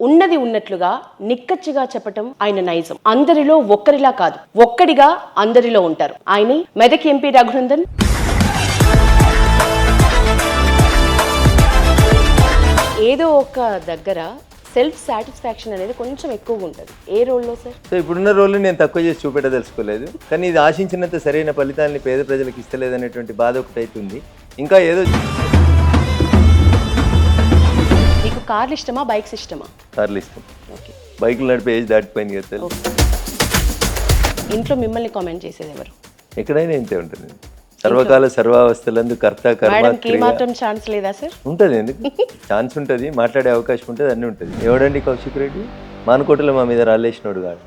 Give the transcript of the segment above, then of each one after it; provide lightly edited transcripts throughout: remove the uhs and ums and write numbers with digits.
ఉన్నది ఉన్నట్లుగా నిక్కచ్చిగా చెప్పటం ఆయన నైజం. అందరిలో ఒక్కరిలా కాదు, ఒక్కడిగా అందరిలో ఉంటారు. ఆయన మెదక్ ఎంపీ రఘునందన్. ఏదో ఒక దగ్గర సెల్ఫ్ సాటిస్ఫాక్షన్ అనేది కొంచెం ఎక్కువగా ఉంటుంది. ఏ రోల్లో సార్? సో ఇప్పుడున్న రోల్ని నేను తక్కువ చేసి చూపెట్టదలుచుకోలేదు, కానీ ఇది ఆశించినంత సరైన ఫలితాన్ని పేద ప్రజలకు ఇస్తలేదనేటువంటి బాధ ఒకటి అవుతుంది. ఇంకా ఏదో. మీకు కార్లు ఇష్టమా, బైక్స్ ఇష్టమా? కార్లు ఇష్టం. బైక్లు నడిపే ఏజ్ దాటిపోయింది కదా. ఇంట్లో మిమ్మల్ని కామెంట్ చేసేది ఎవరు? ఎక్కడైనా ఇంతే ఉంటుంది. సర్వకాల సర్వావస్థలందు కర్త కర్మ ఛాన్స్ లేదా సార్? ఉంటుంది. ఎందుకు ఛాన్స్ ఉంటుంది, మాట్లాడే అవకాశం ఉంటుంది, అన్నీ ఉంటుంది. ఎవడండి కౌశిక్ రెడ్డి? మానుకోటలో మా మీద రాలేసినోడు కాదు.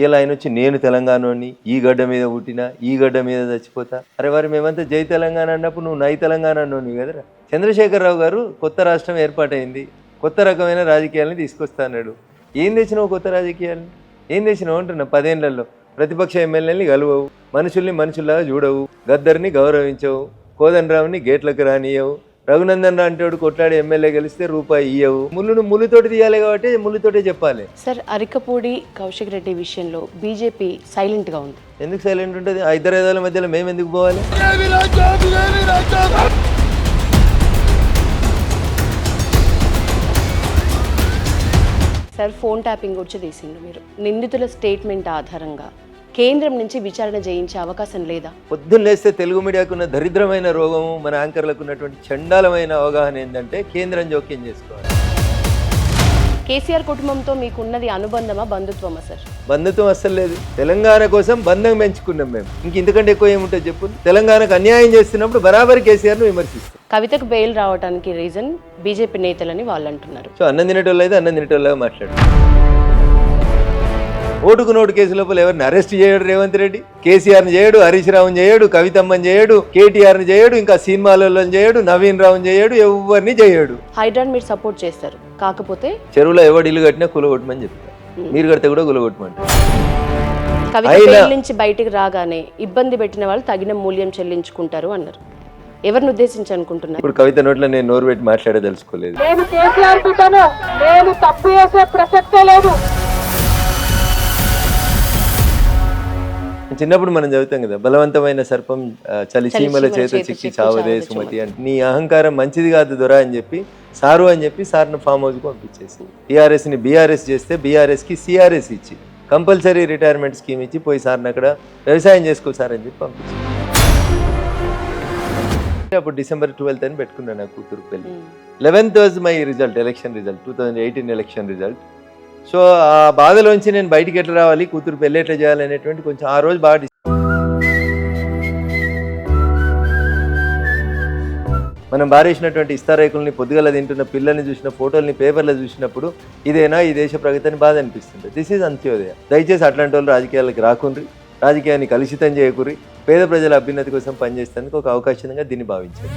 ఇలా ఆయన వచ్చి నేను తెలంగాణని, ఈ గడ్డ మీద పుట్టినా, ఈ గడ్డ మీద చచ్చిపోతా. అరే వారు మేమంతా జై తెలంగాణ అన్నప్పుడు నువ్వు నై తెలంగాణ అన్నోని కదరా. చంద్రశేఖరరావు గారు కొత్త రాష్ట్రం ఏర్పాటైంది, కొత్త రకమైన రాజకీయాలని తీసుకొస్తా అన్నాడు. ఏం తెచ్చినావు కొత్త రాజకీయాలని? ఏం తెచ్చినావు అంటున్నా. 10 ఏళ్లలో ప్రతిపక్ష ఎమ్మెల్యేని కలువవు, మనుషుల్ని మనుషుల్లాగా చూడవు, గద్దర్ని గౌరవించవు, కోదండరావుని గేట్లకు రానియవు, రఘునందన్ రాంటోడు కొట్లాడి ఎమ్మెల్యే గెలిస్తే రూపాయి ఇయ్యవు. ముళ్ళును ముళ్ళుతోటి తీయాలి కాబట్టి ముళ్ళుతోటే చెప్పాలి. సార్, అరికపూడి కౌశిక్ రెడ్డి విషయంలో బీజేపీ సైలెంట్ గా ఉంది. ఎందుకు సైలెంట్ ఉంటుంది? ఆ ఇద్దరు ఏదాల మధ్యలో మేము ఎందుకు పోవాలి? సార్, ఫోన్ ట్యాపింగ్ వచ్చి తీసిండు మీరు. నిందితుల స్టేట్మెంట్ ఆధారంగా కేంద్రం నుంచి విచారణ చేయించే అవకాశం లేదా? పొద్దున్న లేస్తే తెలుగు మీడియాకున్న దరిద్రమైన రోగము, మన యాంకర్లకు ఉన్నటువంటి చండాలమైన అవగాహన ఏంటంటే కేంద్రం జోక్యం చేసుకోవాలి. కేసీఆర్ కుటుంబంతో మీకున్నది అనుబంధమా, బంధుత్వమా సార్? బంధుత్వం అస్సలు లేదు. తెలంగాణ కోసం బంధం పెంచుకున్నాం మేము. ఇంతకంటే ఎక్కువ ఏముంటుంది చెప్పు? తెలంగాణకు అన్యాయం చేస్తున్నప్పుడు బరాబరి కేసీఆర్ను విమర్శిస్తాం. కవితకు బెయిల్ రావడానికి రీజన్ బీజేపీ నేతలని వాళ్ళు అంటున్నారు. సో అన్నం తినేటోళ్ళు అయితే అన్నం తినేటోళ్ళగా మాట్లాడు. ఓటుకు నోటు కేసు లోపల ఎవరిని అరెస్ట్ చేయడు రేవంత్ రెడ్డి. కేసీఆర్ని చేయడు, హరీష్ రావుని చేయడు, కవితమ్మని చేయడు, కేటీఆర్ని చేయడు, ఇంకా సినిమాలలో చేయడు, నవీన్ రావుని చేయడు, ఎవరిని చేయడు. హైడ్రాన్ మీరు సపోర్ట్ చేస్తారు, కాకపోతే చెరువులో ఎవడు ఇల్లు కట్టినా కులగొట్టమని చెప్తారు. మీరు కడితే కూడా కులగొట్టమంటారు. కవిత నుంచి బయటికి రాగానే ఇబ్బంది పెట్టిన వాళ్ళు తగిన మూల్యం చెల్లించుకుంటారు అన్నారు. ఎవరిని ఉద్దేశించి అనుకుంటున్నారు? ఇప్పుడు కవిత నోట్లో నేను నోరు పెట్టి మాట్లాడదలుచుకోలేదు. నేను కేసీఆర్ బిడ్డను, నేను తప్పు చేసే ప్రసక్తే లేదు. చిన్నప్పుడు మనం చదువుతాం కదా, బలవంతమైన సర్పం చలిచీమల చేత చిక్కి చావదే సుమతి అంటే. నీ అహంకారం మంచిది కాదు దొర అని చెప్పి సారు అని చెప్పి సార్ను ఫామ్ హౌస్కి పంపించేసి, టీఆర్ఎస్ని బీఆర్ఎస్ చేస్తే బీఆర్ఎస్కి సిఆర్ఎస్ ఇచ్చి కంపల్సరీ రిటైర్మెంట్ స్కీమ్ ఇచ్చి పోయి సార్ని అక్కడ వ్యవసాయం చేసుకో సార్ అని చెప్పి పంపించి, అప్పుడు December 12th అని పెట్టుకున్నాను నా కూతురు పెళ్ళి. 11th was my result, election result, 2018 election result. So ఆ బాధలోంచి నేను బయటికి ఎట్లా రావాలి, కూతురు పెళ్ళి ఎట్లా చేయాలి అనేటువంటి కొంచెం ఆ రోజు బాగా మనం బారేసినటువంటి ఇస్తారేకుల్ని, పొద్దుగల తింటున్న పిల్లల్ని చూసిన ఫోటోల్ని పేపర్లో చూసినప్పుడు ఇదేనా ఈ దేశ ప్రగతిని బాధ అనిపిస్తుంది. This is Antyodaya. దయచేసి అట్లాంటి వాళ్ళు రాజకీయాలకు రాకుండ్రి, రాజకీయాన్ని కలుషితం చేయకుర్రి, పేద ప్రజల అభ్యున్నతి కోసం పనిచేసేందుకు ఒక అవకాశంగా దీన్ని భావించారు.